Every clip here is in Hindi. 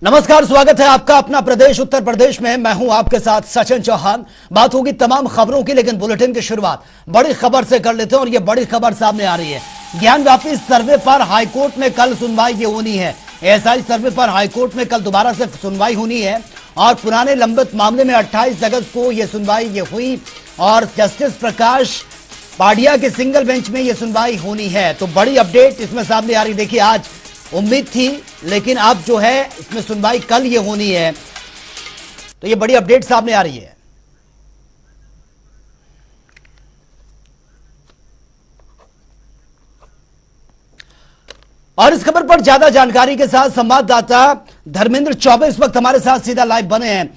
नमस्कार, स्वागत है आपका अपना प्रदेश उत्तर प्रदेश में। मैं हूं आपके साथ सचिन चौहान। बात होगी तमाम खबरों की, लेकिन बुलेटिन की शुरुआत बड़ी खबर से कर लेते हैं और ये बड़ी खबर सामने आ रही है। ज्ञानव्यापी सर्वे पर हाईकोर्ट में कल सुनवाई ये होनी है। एएसआई सर्वे पर हाईकोर्ट में कल दोबारा से सुनवाई होनी है और पुराने लंबित मामले में 28 अगस्त को यह सुनवाई ये हुई और जस्टिस प्रकाश पाडिया के सिंगल बेंच में यह सुनवाई होनी है। तो बड़ी अपडेट इसमें सामने आ रही। देखिए, आज उम्मीद थी, लेकिन अब जो है इसमें सुनवाई कल ये होनी है, तो ये बड़ी अपडेट सामने आ रही है। और इस खबर पर ज्यादा जानकारी के साथ संवाददाता धर्मेंद्र चौबे इस वक्त हमारे साथ सीधा लाइव बने हैं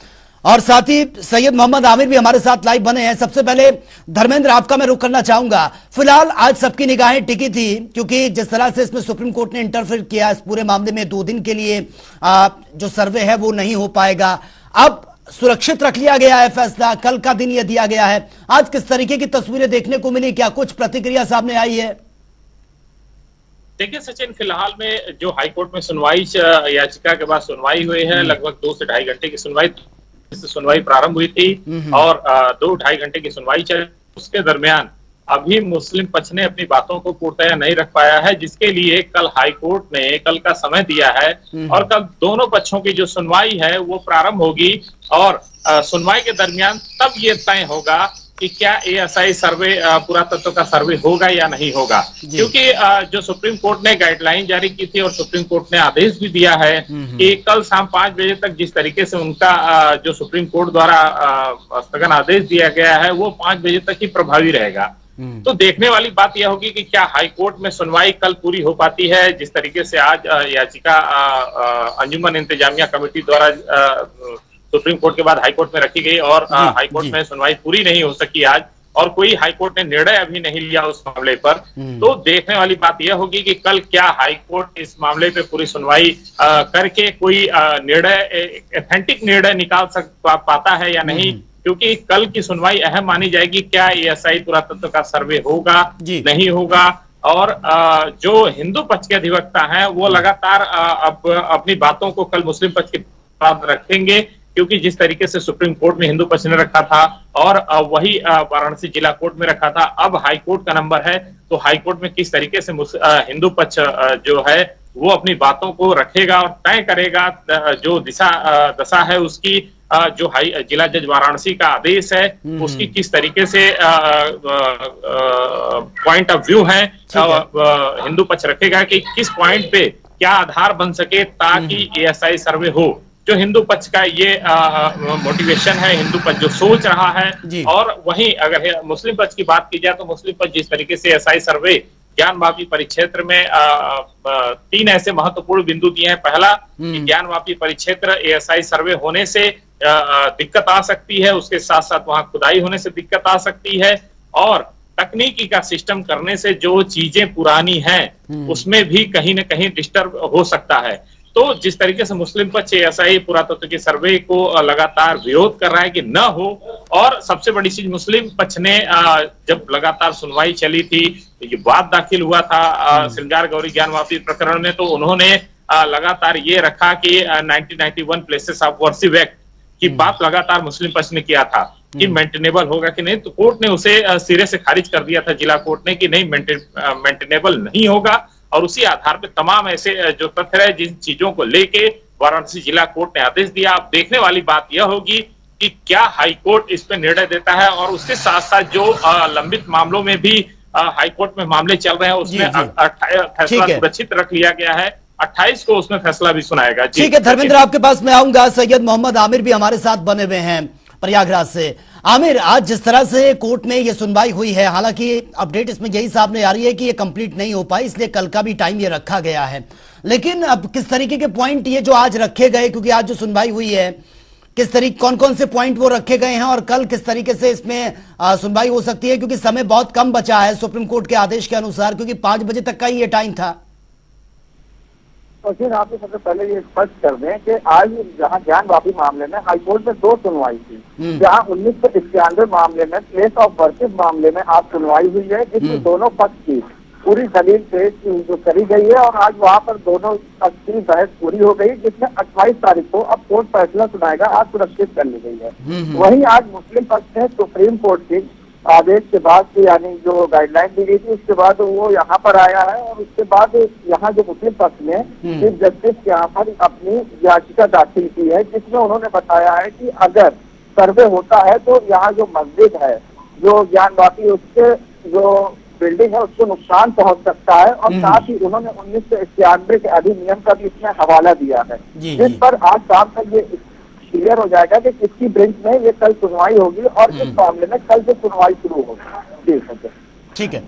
और साथ ही सैयद मोहम्मद आमिर भी हमारे साथ लाइव बने हैं। सबसे पहले धर्मेंद्र, आपका मैं रुख करना चाहूंगा। फिलहाल आज सबकी निगाहें टिकी थी क्योंकि जिस तरह से इसमें सुप्रीम कोर्ट ने इंटरफेयर किया इस पूरे मामले में, 2 दिन के लिए जो सर्वे है वो नहीं हो पाएगा। अब सुरक्षित रख लिया गया है फैसला, कल का दिन यह दिया गया है। आज किस तरीके की तस्वीरें देखने को मिली, क्या कुछ प्रतिक्रिया सामने आई है? देखिए सचिन, फिलहाल में जो हाईकोर्ट में सुनवाई याचिका के बाद सुनवाई हुई है, लगभग 2 से ढाई घंटे की सुनवाई प्रारंभ हुई थी और 2-2.5 घंटे की सुनवाई चली। उसके दरमियान अभी मुस्लिम पक्ष ने अपनी बातों को पूर्णतया नहीं रख पाया है, जिसके लिए कल हाईकोर्ट ने कल का समय दिया है और कल दोनों पक्षों की जो सुनवाई है वो प्रारंभ होगी और सुनवाई के दरमियान तब ये तय होगा कि क्या एएसआई सर्वे पुरातत्व का सर्वे होगा या नहीं होगा। क्योंकि जो सुप्रीम कोर्ट ने गाइडलाइन जारी की थी और सुप्रीम कोर्ट ने आदेश भी दिया है कि कल शाम 5 बजे तक जिस तरीके से उनका जो सुप्रीम कोर्ट द्वारा स्थगन आदेश दिया गया है वो 5 बजे तक ही प्रभावी रहेगा। तो देखने वाली बात यह होगी कि क्या हाईकोर्ट में सुनवाई कल पूरी हो पाती है। जिस तरीके से आज याचिका अंजुमन इंतजामिया कमेटी द्वारा सुप्रीम कोर्ट के बाद हाईकोर्ट में रखी गई और हाईकोर्ट में सुनवाई पूरी नहीं हो सकी आज, और कोई हाईकोर्ट ने निर्णय अभी नहीं लिया उस मामले पर। तो देखने वाली बात यह होगी कि कल क्या हाईकोर्ट इस मामले पे पूरी सुनवाई करके कोई निर्णय, ऑथेंटिक निर्णय निकाल पाता है या नहीं। क्योंकि कल की सुनवाई अहम मानी जाएगी, क्या एएसआई पुरातत्व का सर्वे होगा नहीं होगा। और जो हिंदू पक्ष के अधिवक्ता हैं वो लगातार अपनी बातों को कल मुस्लिम पक्ष के पास रखेंगे, क्योंकि जिस तरीके से सुप्रीम कोर्ट में हिंदू पक्ष ने रखा था और वही वाराणसी जिला कोर्ट में रखा था, अब हाई कोर्ट का नंबर है, तो हाई कोर्ट में किस तरीके से हिंदू पक्ष जो है वो अपनी बातों को रखेगा और तय करेगा जो दशा है उसकी। जो जिला जज वाराणसी का आदेश है उसकी किस तरीके से पॉइंट ऑफ व्यू है हिंदू पक्ष रखेगा कि किस पॉइंट पे क्या आधार बन सके ताकि एएसआई सर्वे हो। जो हिंदू पक्ष का ये मोटिवेशन है, हिंदू पक्ष जो सोच रहा है। और वहीं अगर मुस्लिम पक्ष की बात की जाए तो मुस्लिम पक्ष जिस तरीके से एएसआई सर्वे ज्ञानवापी परिक्षेत्र में 3 ऐसे महत्वपूर्ण बिंदु दिए हैं। पहला, ज्ञानवापी परिक्षेत्र एएसआई सर्वे होने से दिक्कत आ सकती है, उसके साथ साथ वहां खुदाई होने से दिक्कत आ सकती है और तकनीकी का सिस्टम करने से जो चीजें पुरानी हैं उसमें भी कहीं ना कहीं डिस्टर्ब हो सकता है। तो जिस तरीके से मुस्लिम पक्ष एएसआई पुरातत्व के सर्वे को लगातार विरोध कर रहा है कि न हो, और सबसे बड़ी चीज मुस्लिम पक्ष ने जब लगातार सुनवाई चली थी, ये वाद दाखिल हुआ था श्रृंगार गौरी ज्ञानवापी प्रकरण में, तो उन्होंने लगातार ये रखा कि 1991 प्लेसेस ऑफ वर्शिप एक्ट की बात लगातार मुस्लिम पक्ष ने किया था कि मेंटेनेबल होगा कि नहीं। तो कोर्ट ने उसे सिरे से खारिज कर दिया था, जिला कोर्ट ने, कि नहीं मेंटेनेबल नहीं होगा। और उसी आधार पे तमाम ऐसे जो तथ्य है जिन चीजों को लेके वाराणसी जिला कोर्ट ने आदेश दिया। अब देखने वाली बात यह होगी कि क्या हाईकोर्ट इस पे निर्णय देता है और उसके साथ साथ जो लंबित मामलों में भी हाईकोर्ट में मामले चल रहे हैं उसमें फैसला सुरक्षित रख लिया गया है। 28 को उसमें फैसला भी सुनाएगा। ठीक है धर्मेंद्र, आपके पास मैं आऊंगा। सैयद मोहम्मद आमिर भी हमारे साथ बने हुए हैं प्रयागराज से। आमिर, आज जिस तरह से कोर्ट में ये सुनवाई हुई है, हालांकि अपडेट इसमें यही सामने आ रही है कि ये कंप्लीट नहीं हो पाई, इसलिए कल का भी टाइम ये रखा गया है। लेकिन अब किस तरीके के पॉइंट ये जो आज रखे गए, क्योंकि आज जो सुनवाई हुई है किस तरीके, कौन कौन से पॉइंट वो रखे गए हैं और कल किस तरीके से इसमें सुनवाई हो सकती है, क्योंकि समय बहुत कम बचा है सुप्रीम कोर्ट के आदेश के अनुसार, क्योंकि 5 बजे तक का ही ये टाइम था। तो फिर आप सबसे पहले ये स्पष्ट कर दें कि आज जहां ज्ञानवापी मामले में हाईकोर्ट में 2 सुनवाई थी, जहां 1991 मामले में प्लेस ऑफ वर्शिप मामले में आज सुनवाई हुई है, जिसमें दोनों पक्ष की पूरी दलील पेश जो करी गई है और आज वहाँ पर दोनों की बहस पूरी हो गई, जिसमें 28 तारीख को अब कोर्ट फैसला सुनाएगा, आज सुरक्षित कर ली गई है। वहीं आज मुस्लिम पक्ष ने सुप्रीम कोर्ट के आदेश के बाद यानी जो गाइडलाइन दी गई थी उसके बाद वो यहाँ पर आया है और उसके बाद यहाँ जो मुस्लिम पक्ष ने चीफ जस्टिस के यहाँ पर अपनी याचिका दाखिल की है, जिसमें उन्होंने बताया है कि अगर सर्वे होता है तो यहाँ जो मस्जिद है, जो ज्ञानवापी, उसके जो बिल्डिंग है उसको नुकसान पहुंच सकता है। और साथ ही उन्होंने 1991 के अधिनियम का भी इसमें हवाला दिया है, जिस पर आज शाम तक ये क्लियर हो जाएगा कि किसकी बेंच में ये कल सुनवाई होगी और इस मामले में कल से सुनवाई शुरू होगी। ठीक है,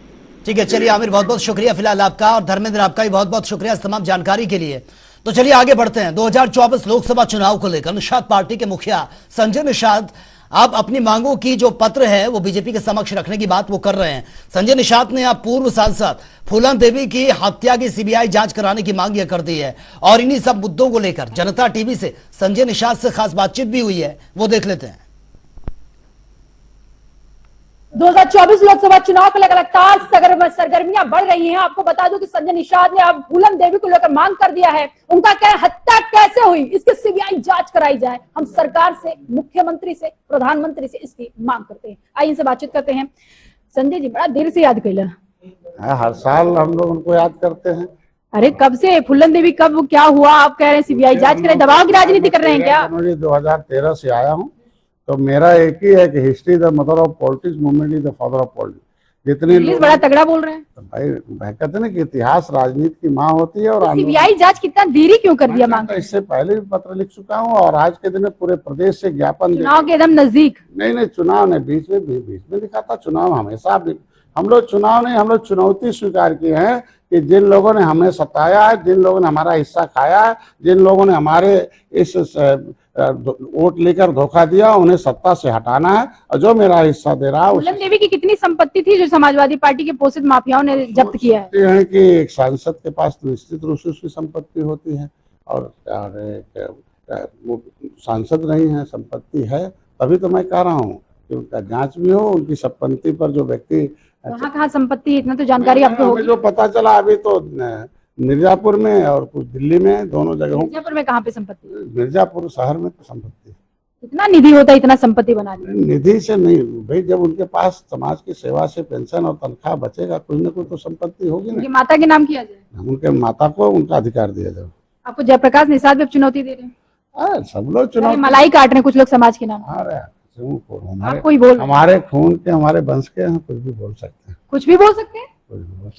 ठीक है, चलिए आमिर बहुत बहुत शुक्रिया फिलहाल आपका, और धर्मेंद्र आपका भी बहुत बहुत शुक्रिया इस तमाम जानकारी के लिए। तो चलिए आगे बढ़ते हैं। 2024 लोकसभा चुनाव को लेकर निषाद पार्टी के मुखिया संजय निषाद आप अपनी मांगों की जो पत्र है वो बीजेपी के समक्ष रखने की बात वो कर रहे हैं। संजय निषाद ने आप पूर्व सांसद फूलन देवी की हत्या की सीबीआई जांच कराने की मांग यह कर दी है, और इन्हीं सब मुद्दों को लेकर जनता टीवी से संजय निषाद से खास बातचीत भी हुई है, वो देख लेते हैं। 2024 लोकसभा चुनाव को लेकर लगातार सरगर्मियां बढ़ रही हैं। आपको बता दूं कि संजय निषाद ने अब फूलन देवी को लेकर मांग कर दिया है। उनका क्या हत्या कैसे हुई, इसकी सीबीआई जांच कराई जाए। हम सरकार से, मुख्यमंत्री से, प्रधानमंत्री से इसकी मांग करते हैं। आइए इनसे बातचीत करते हैं। संजय जी, बड़ा देर से याद कैला। हर साल हम लोग उनको याद करते हैं। अरे कब से फूलन देवी, कब क्या हुआ? आप कह रहे हैं सीबीआई जांच करे, दबाव की राजनीति कर रहे हैं क्या? 2013 से आया हूँ, तो मेरा एक ही है कि history the mother of politics, movement is the father of politics. जितने लोग बड़ा तगड़ा बोल रहे हैं तो भाई कहते ना कि इतिहास राजनीति की माँ होती है। और तो सीबीआई जांच कितना देरी क्यों कर दिया मांग? इससे पहले भी पत्र लिख चुका हूँ और आज के दिन में पूरे प्रदेश से ज्ञापन। चुनाव के एकदम नजदीक नहीं, चुनाव नहीं, बीच में लिखा था। चुनाव हमेशा हम लोग चुनाव नहीं, हम लोग चुनौती स्वीकार किए हैं कि जिन लोगों ने हमें सताया है, जिन लोगों ने हमारा हिस्सा खाया है, जिन लोगों ने हमारे इस वोट लेकर धोखा दिया, उन्हें सत्ता से हटाना है। और जो मेरा हिस्सा दे रहा है। फूलन देवी की कितनी संपत्ति थी जो समाजवादी पार्टी के पोषित माफियाओं ने जब्त किया है? कि एक सांसद के पास तो निश्चित रूप से उसकी संपत्ति होती है, और वो सांसद नहीं है, संपत्ति है। तभी तो मैं कह रहा हूँ कि उनका जांच भी हो, उनकी संपत्ति पर जो व्यक्ति कहाँ संपत्ति, इतना तो जानकारी आपको होगी। जो पता चला अभी तो मिर्जापुर में और कुछ दिल्ली में, दोनों जगहों। मिर्जापुर में कहाँ पे संपत्ति? मिर्जापुर शहर में तो संपत्ति। इतना निधि होता है इतना संपत्ति बना दी? निधि से नहीं भाई, जब उनके पास समाज की सेवा से पेंशन और तनख्वाह बचेगा, कोई ना कोई तो संपत्ति होगी ना। उनकी माता के नाम किया जाए, उनके माता को उनका अधिकार दिया जाए। आपको जयप्रकाश निषाद भी चुनौती दे रहे हैं? सब लोग चुनौती, मलाई काट रहे हैं कुछ लोग समाज के नाम। हमारे खून के, हमारे वंश के, हम कुछ भी बोल सकते हैं। कुछ भी बोल सकते हैं?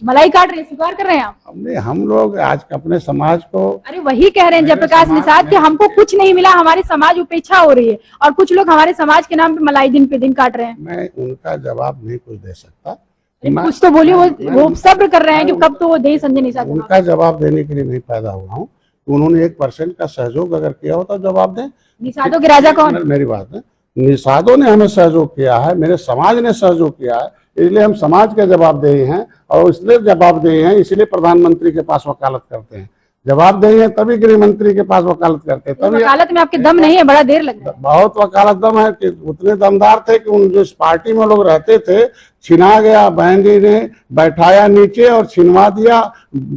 मलाई काट रहे हैं, स्वीकार कर रहे हैं आप? हम लोग आज अपने समाज को, अरे वही कह रहे हैं जयप्रकाश निषाद कि हमको कुछ नहीं मिला, हमारी समाज उपेक्षा हो रही है, और कुछ लोग हमारे समाज के नाम पे मलाई दिन पे दिन काट रहे हैं। मैं उनका जवाब नहीं कुछ दे सकता। कुछ तो बोलिए। वो सब्र कर रहे हैं कि कब तो वो दे संजय निषाद। उनका जवाब देने के लिए नहीं पैदा हुआ हूँ। उन्होंने 1% का सहयोग अगर किया होता तो जवाब दें। निषादों के राजा कौन? मेरी बात है, निषादों ने हमें सहयोग किया है, मेरे समाज ने सहयोग किया है, इसलिए हम समाज के जवाबदेही हैं। और इसलिए जवाबदेही हैं, इसलिए प्रधानमंत्री के पास वकालत करते हैं। जवाबदेही है तभी गृह मंत्री के पास वकालत करते हैं। तभी वकालत में आपके दम नहीं है, बड़ा देर लग रहा है। बहुत वकालत दम है कि उतने दमदार थे कि उन जिस पार्टी में लोग रहते थे, छिना गया, बहन जी ने बैठाया नीचे और छिनवा दिया।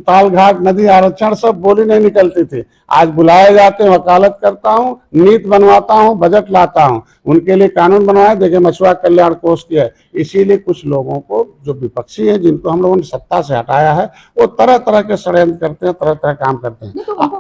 तालघाट नदी आरक्षण सब बोली नहीं निकलती थी। आज बुलाए जाते हैं, वकालत करता हूँ, नीति बनवाता हूँ, बजट लाता हूँ, उनके लिए कानून बनवाया। देखिए मछुआ कल्याण कोष किया है। इसीलिए कुछ लोगों को जो विपक्षी है, जिनको हम लोगों ने सत्ता से हटाया है, वो तरह तरह के षड्यंत्र करते हैं, तरह तरह काम करते हैं। तो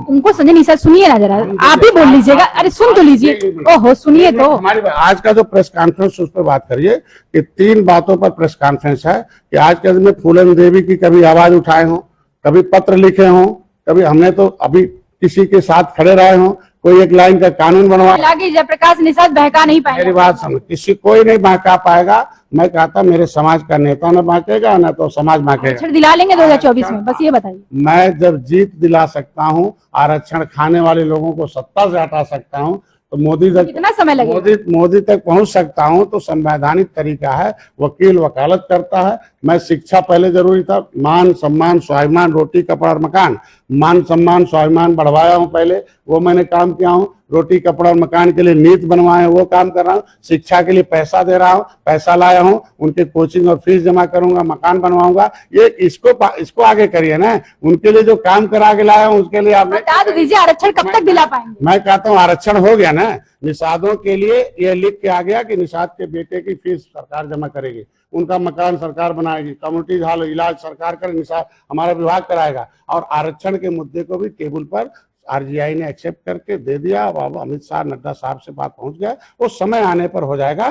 उनको संजय निषाद सुनिए ना जरा, आप ही बोल लीजिएगा। अरे सुन तो लीजिए। ओहो सुनिए तो। हमारी आज का जो प्रेस कॉन्फ्रेंस उस पर बात करिए कि 3 बातों पर प्रेस कॉन्फ्रेंस है कि आज के दिन में फूलन देवी की कभी आवाज उठाए हों, कभी पत्र लिखे हों, कभी हमने तो अभी किसी के साथ खड़े रहे हों, कोई एक लाइन का कानून बनवाया। जयप्रकाश निषाद बहका नहीं पाएगा। मेरी बात समझ, किसी कोई नहीं बहका पाएगा। मैं कहता मेरे समाज का नेता न बहकेगा, न तो समाज बहकेगा। आरक्षण दिला लेंगे 2024 में, बस ये बताइए। मैं जब जीत दिला सकता हूँ, आरक्षण खाने वाले लोगों को सत्ता से हटा सकता हूँ, तो मोदी तक कितना समय लगेगा? मोदी तक पहुंच सकता हूं, तो संवैधानिक तरीका है। वकील वकालत करता है, मैं शिक्षा पहले जरूरी था, मान सम्मान स्वाभिमान रोटी कपड़ा और मकान, मान सम्मान स्वाभिमान बढ़वाया हूं, पहले वो मैंने काम किया हूं, रोटी कपड़ा और मकान के लिए नीति बनवाए हैं वो काम कर रहा हूं, शिक्षा के लिए पैसा दे रहा हूं, पैसा लाया हूं, उनके कोचिंग और फीस जमा करूंगा, मकान बनवाऊंगा। ये इसको आगे करिए ना, उनके लिए जो काम करा के लाया हूं उसके लिए आप बता दीजिए आरक्षण कब तक दिला पाएंगे? मैं कहता हूँ आरक्षण हो गया ना, निषादों के लिए ये लिख के आ गया कि निषाद के बेटे की फीस सरकार जमा करेगी, उनका मकान सरकार बनाएगी, कम्युनिटी हॉल इलाज सरकार करे, निषाद हमारा विभाग कराएगा। और आरक्षण के मुद्दे को भी टेबल पर आरजीआई ने एक्सेप्ट करके दे दिया। अब अमित शाह नड्डा साहब से बात पहुंच गया, वो समय आने पर हो जाएगा।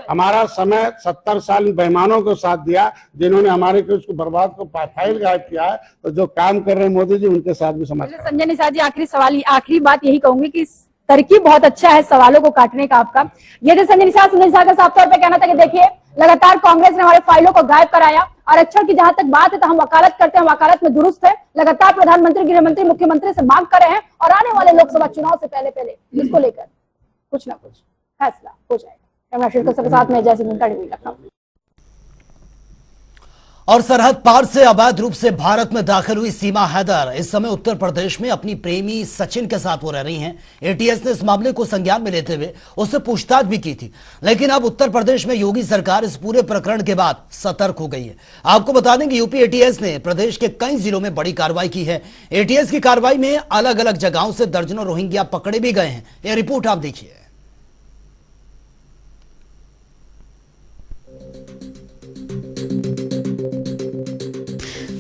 हमारा समय 70 साल बेईमानों को साथ दिया जिन्होंने हमारे को उसको बर्बाद को फाइल गायब किया है, तो जो काम कर रहे हैं मोदी जी उनके साथ भी समाज। संजय निषाद जी, आखिरी सवाल, आखिरी बात यही कहूंगी कि तरकीब बहुत अच्छा है सवालों को काटने का आपका। ये थे संजय निषाद का साफ तौर पर कहना था कि देखिए लगातार कांग्रेस ने हमारे फाइलों को गायब कराया। आरक्षण की जहां तक बात है तो हम वकालत करते हैं, वकालत में दुरुस्त है। लगातार प्रधानमंत्री, गृह मंत्री, मुख्यमंत्री से मांग कर रहे हैं और आने वाले लोकसभा चुनाव से पहले इसको लेकर कुछ ना कुछ फैसला हो जाएगा। कैमरा शिल्पा के साथ में जैसे लखनऊ। और सरहद पार से अवैध रूप से भारत में दाखिल हुई सीमा हैदर इस समय उत्तर प्रदेश में अपनी प्रेमी सचिन के साथ हो रही हैं। एटीएस ने इस मामले को संज्ञान में लेते हुए उससे पूछताछ भी की थी, लेकिन अब उत्तर प्रदेश में योगी सरकार इस पूरे प्रकरण के बाद सतर्क हो गई है। आपको बता दें कि यूपी एटीएस ने प्रदेश के कई जिलों में बड़ी कार्रवाई की है। एटीएस की कार्रवाई में अलग अलग जगहों से दर्जनों रोहिंग्या पकड़े भी गए हैं। यह रिपोर्ट आप देखिए।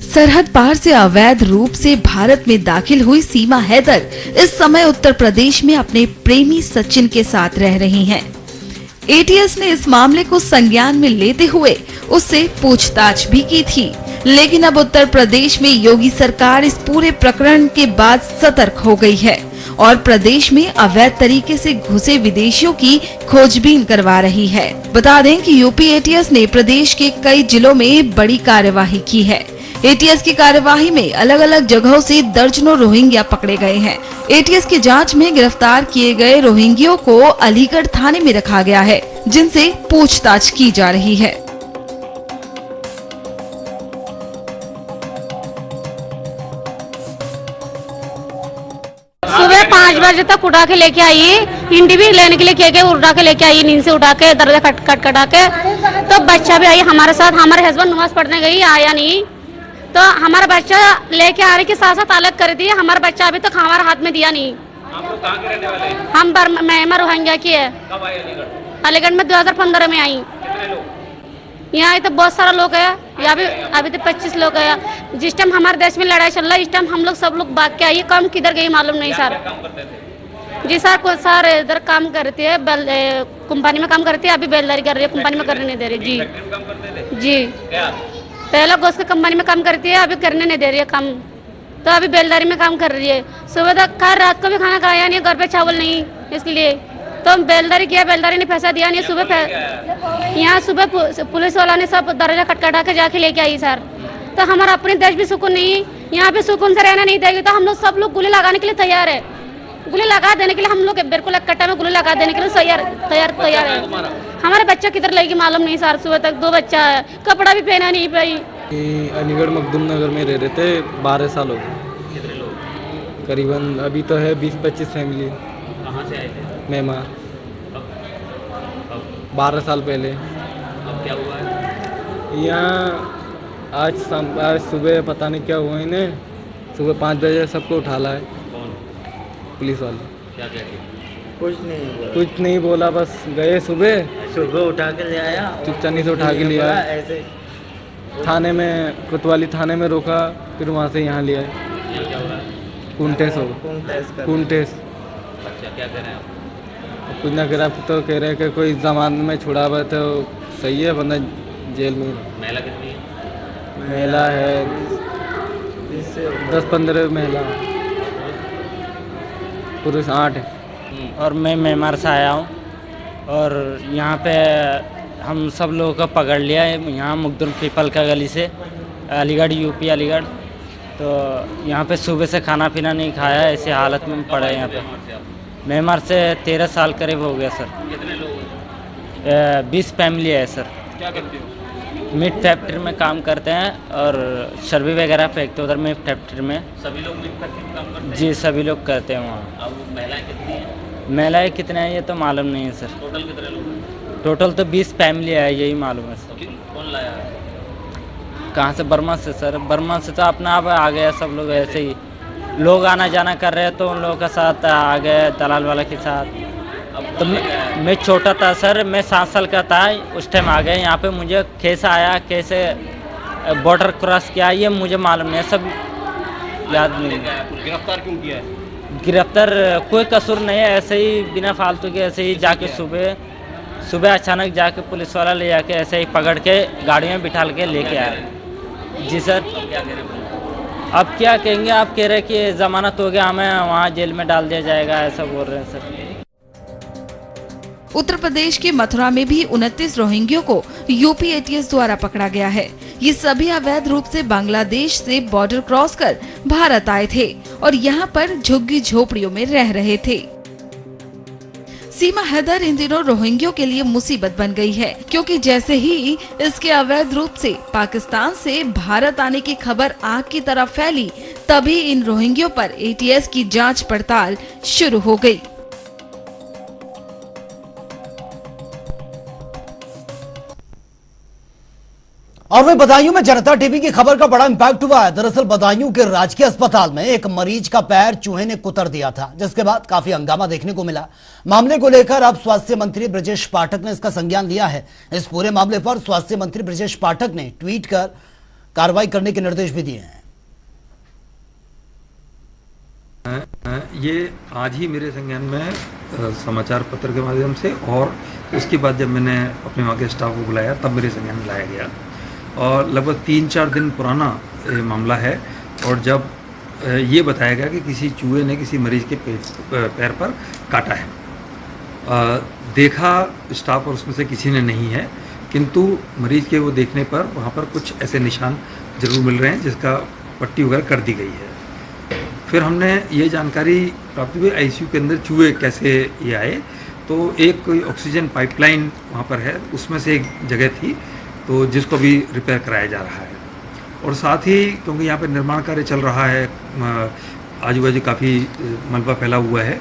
सरहद पार से अवैध रूप से भारत में दाखिल हुई सीमा हैदर इस समय उत्तर प्रदेश में अपने प्रेमी सचिन के साथ रह रही हैं। एटीएस ने इस मामले को संज्ञान में लेते हुए उससे पूछताछ भी की थी, लेकिन अब उत्तर प्रदेश में योगी सरकार इस पूरे प्रकरण के बाद सतर्क हो गई है और प्रदेश में अवैध तरीके से घुसे विदेशियों की खोजबीन करवा रही है। बता दें कि यूपी एटीएस ने प्रदेश के कई जिलों में बड़ी कार्यवाही की है। एटीएस की कार्यवाही में अलग अलग जगहों से दर्जनों रोहिंग्या पकड़े गए हैं। एटीएस की जांच में गिरफ्तार किए गए रोहिंग्यों को अलीगढ़ थाने में रखा गया है, जिनसे पूछताछ की जा रही है। सुबह 5 बजे तक उठा के लेके आई, हिंदी भी लेने के लिए कह के उठा के लेके आई, नींद से उठा के दरवाजा खटखटा के। तो बच्चा भी आई हमारे साथ, हमारे हस्बैंड नमाज पढ़ने गई, आया नहीं, तो हमारा बच्चा लेके आने के साथ साथ अलग कर दिया। हमारा बच्चा अभी तक हमारे हाथ में दिया नहीं। आप लोग कहाँ के रहने वाले हैं? हम मैं रोहिंग्या की है। कब आए अलीगढ़? अलीगढ़ में 2015 में आई। कितने लोग? यहाँ तो बहुत सारा लोग है, यहाँ भी अभी तो 25 लोग है। जिस टाइम हमारे देश में लड़ाई चल रहा है, इस टाइम हम लोग सब लोग भाग के आइए। कम किधर गई मालूम नहीं सर। काम करते थे? जी सर, कुछ सर इधर काम करती है, कंपनी में काम करती है, अभी बेलदारी कर रही है, कंपनी में करने नहीं दे रही। जी काम करते थे? जी, क्या? पहले गोश्त की कंपनी में काम करती है, अभी करने नहीं दे रही है काम, तो अभी बेलदारी में काम कर रही है। सुबह तक खैर रात को भी खाना खाया नहीं, घर पे चावल नहीं, इसलिए तो बेलदारी किया, बेलदारी ने पैसा दिया नहीं। सुबह यहाँ सुबह पुलिस वाला ने सब दरवाजा खटखटा के जाके लेके आई सर। तो हमारा अपने देश भी सुकून नहीं है, यहाँ पे सुकून से रहना नहीं देगी, तो हम लोग सब लोग गोली लगाने के लिए तैयार है। गोली लगा देने के लिए हम लोग बिल्कुल कट्टा में गोली लगा देने के लिए तैयार है। हमारे बच्चा किधर लेगी मालूम नहीं सर। सुबह तक 2 बच्चा है, कपड़ा भी पहना नहीं पाई। अलीगढ़ मखदूम नगर में रह रहे थे, 12 साल हो गए। कितने लोग? करीबन अभी तो है 20-25 फैमिली। कहाँ से आए थे? मेहमान। अब 12 साल पहले। अब क्या हुआ है? यहाँ आज सुबह पता नहीं क्या हुआ इन्हें, सुबह 5 बजे सबको उठा लाए। कौन? पुलिस वाले। क्या क्या किया? कुछ नहीं बोला, बस गए सुबह उठा के ले आया, चुपचानी से उठा के लिया, ऐसे थाने में, कोतवाली थाने में रोका, फिर वहाँ से यहाँ ले आए। यहाँ क्या हो रहा है? कुंटेस। अच्छा, क्या कह रहे हैं आप? कुछ ना कह रहा, तो कह रहे हैं कि कोई जमानत में छुड़ा हुआ तो सही है, वरना जेल में। महिला कितनी है? महिला है 10-15 महिला, पुरुष 8 है। और मैं म्यांमार से आया हूँ और यहाँ पे हम सब लोगों को पकड़ लिया है, यहाँ मुकदुम पीपल का गली से, अलीगढ़, यूपी अलीगढ़। तो यहाँ पे सुबह से खाना पीना नहीं खाया, ऐसे हालत में पड़ा है यहाँ पे। म्यांमार से 13 साल करीब हो गया सर। कितने लोग? 20 फैमिली है सर। क्या करते हो? मीट फैक्ट्री में काम करते हैं और चर्बी वगैरह फेंकते हैं उधर मीट फैक्ट्री में। सभी लोग मीट फैक्ट्री में काम करते हैं? जी सभी लोग करते हैं वहाँ। अब महिलाएं कितनी हैं? महिलाएं कितने हैं ये तो मालूम नहीं है सर। टोटल कितने लोग हैं? टोटल तो 20 फैमिली है, यही मालूम है सर। कौन लाया है? कहाँ से? बर्मा से सर। बर्मा से तो अपना आप आ गया सब लोग, ऐसे ही लोग आना जाना कर रहे हैं तो उन लोगों के साथ आ गए, दलाल वाला के साथ। तो मैं छोटा था सर, मैं 7 साल का था उस टाइम आ गए यहाँ पे। मुझे कैसे आया, कैसे बॉर्डर क्रॉस किया ये मुझे मालूम नहीं है, सब याद नहीं। गिरफ्तार क्यों किया है? गिरफ्तार कोई कसूर नहीं है, ऐसे ही बिना फालतू के ऐसे ही जाके सुबह अचानक जाके पुलिस वाला ले जाके ऐसे ही पकड़ के गाड़ी में बिठा के लेके आया। जी सर। अब क्या कहेंगे, आप कह रहे कि जमानत हो गया, हमें वहाँ जेल में डाल दिया जाएगा, ऐसा बोल रहे हैं सर। उत्तर प्रदेश के मथुरा में भी 29 रोहिंग्यों को यूपी एटीएस द्वारा पकड़ा गया है। ये सभी अवैध रूप से बांग्लादेश से बॉर्डर क्रॉस कर भारत आए थे और यहाँ पर झुग्गी झोपड़ियों में रह रहे थे। सीमा हैदर इन दिनों रोहिंग्यों के लिए मुसीबत बन गई है, क्योंकि जैसे ही इसके अवैध रूप से पाकिस्तान से भारत आने की खबर आग की तरह फैली, तभी इन रोहिंग्यों पर एटीएस की जांच पड़ताल शुरू हो गई। और वही बदायूं में जनता टीवी की खबर का बड़ा इंपैक्ट हुआ है। दरअसल बदायूं के राजकीय अस्पताल में एक मरीज का पैर चूहे ने कुतर दिया था, जिसके बाद काफी हंगामा देखने को मिला। मामले को लेकर अब स्वास्थ्य मंत्री ब्रजेश पाठक ने इसका संज्ञान लिया है। इस पूरे मामले पर स्वास्थ्य मंत्री ब्रजेश पाठक ने ट्वीट कर कार्रवाई करने के निर्देश भी दिए हैं। ये आज ही मेरे संज्ञान में समाचार पत्र के माध्यम से, और उसके बाद जब मैंने अपने वहाँ के स्टाफ को बुलाया तब मेरे संज्ञान में लाया गया। और लगभग 3-4 दिन पुराना मामला है, और जब ये बताया गया कि किसी चूहे ने किसी मरीज के पैर पर काटा है। देखा स्टाफ और उसमें से किसी ने नहीं है, किंतु मरीज के वो देखने पर वहाँ पर कुछ ऐसे निशान जरूर मिल रहे हैं जिसका पट्टी वगैरह कर दी गई है। फिर हमने ये जानकारी प्राप्त हुई आईसीयू के अंदर चूहे कैसे ये आए, तो एक कोई ऑक्सीजन पाइपलाइन वहाँ पर है, उसमें से एक जगह थी तो जिसको भी रिपेयर कराया जा रहा है। और साथ ही क्योंकि यहाँ पर निर्माण कार्य चल रहा है, आजू बाजू काफ़ी मलबा फैला हुआ है।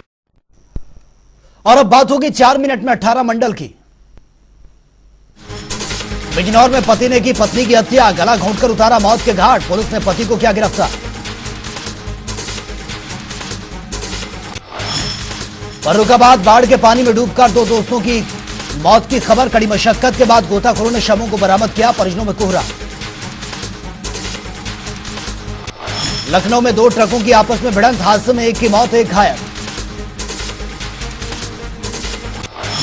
और अब बात होगी 4 मिनट में 18 मंडल की। बिजनौर में पति ने की पत्नी की हत्या, गला घोंटकर उतारा मौत के घाट, पुलिस ने पति को किया गिरफ्तार। फर्रुखाबाद बाढ़ के पानी में डूबकर 2 दोस्तों की मौत की खबर, कड़ी मशक्कत के बाद गोताखोरों ने शवों को बरामद किया, परिजनों में कोहरा। लखनऊ में 2 ट्रकों की आपस में भिड़ंत, हादसे में एक की मौत, एक घायल।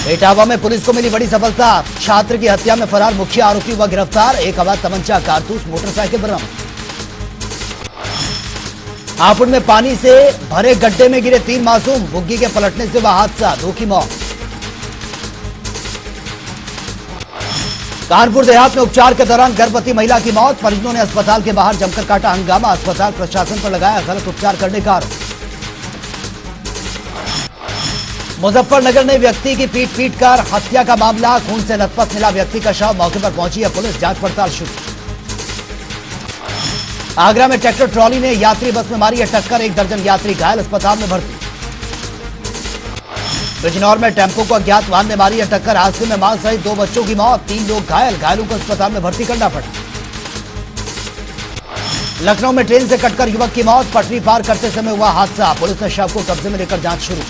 इटावा में पुलिस को मिली बड़ी सफलता, छात्र की हत्या में फरार मुख्य आरोपी हुआ गिरफ्तार, एक अवैध तमंचा, कारतूस, मोटरसाइकिल बरामद। हापुड़ में पानी से भरे गड्ढे में गिरे 3 मासूम, बुग्गी के पलटने से हुआ हादसा, 2 की मौत। कानपुर देहात में उपचार के दौरान गर्भवती महिला की मौत, परिजनों ने अस्पताल के बाहर जमकर काटा हंगामा, अस्पताल प्रशासन पर लगाया गलत उपचार करने का आरोप। मुजफ्फरनगर में व्यक्ति की पीट कर हत्या का मामला, खून से लथपथ मिला व्यक्ति का शव, मौके पर पहुंची है पुलिस, जांच पड़ताल शुरू। आगरा में ट्रैक्टर ट्रॉली ने यात्री बस में मारी है टक्कर, 1 दर्जन यात्री घायल, अस्पताल में भर्ती। बिजनौर में टेम्पो को अज्ञात वाहन ने मारी है टक्कर, हादसे में मां सहित 2 बच्चों की मौत, 3 लोग घायल, घायलों को अस्पताल में भर्ती करना पड़ा। लखनऊ में ट्रेन से कटकर युवक की मौत, पटरी पार करते समय हुआ हादसा, पुलिस ने शव को कब्जे में लेकर जांच शुरू।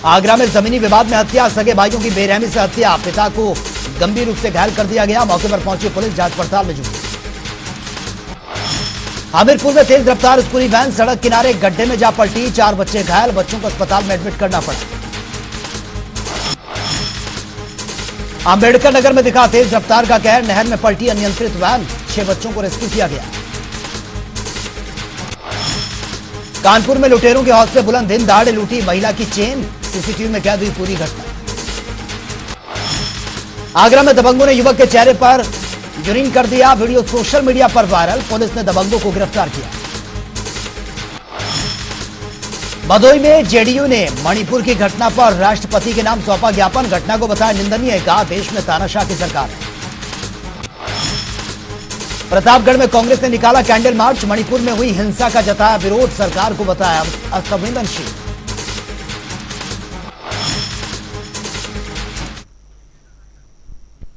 आगरा में जमीनी विवाद में हत्या, सगे भाइयों की बेरहमी से हत्या, पिता को गंभीर रूप से घायल कर दिया गया, मौके पर पहुंची पुलिस, जांच पड़ताल में जुटी। हमीरपुर में तेज रफ्तार स्कूली वैन सड़क किनारे गड्ढे में जा पलटी, 4 बच्चे घायल, बच्चों को अस्पताल में एडमिट करना पड़ा। अंबेडकर नगर में दिखा तेज रफ्तार का कहर, नहर में पलटी अनियंत्रित वैन, 6 बच्चों को रेस्क्यू किया गया। कानपुर में लुटेरों के हौसले बुलंद, दिन दहाड़े लूटी महिला की चेन, सीसीटीवी में कैद हुई पूरी घटना। आगरा में दबंगों ने युवक के चेहरे पर यूरिन कर दिया, वीडियो सोशल मीडिया पर वायरल, पुलिस ने दबंगों को गिरफ्तार किया। भदोई में जेडीयू ने मणिपुर की घटना पर राष्ट्रपति के नाम सौंपा ज्ञापन, घटना को बताया निंदनीय, कहा देश में तानाशाह की सरकार है। प्रतापगढ़ में कांग्रेस ने निकाला कैंडल मार्च, मणिपुर में हुई हिंसा का जताया विरोध, सरकार को बताया असंवेदनशील।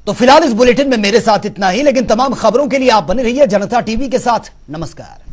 तो फिलहाल इस बुलेटिन में मेरे साथ इतना ही, लेकिन तमाम खबरों के लिए आप बने रहिए जनता टीवी के साथ। नमस्कार।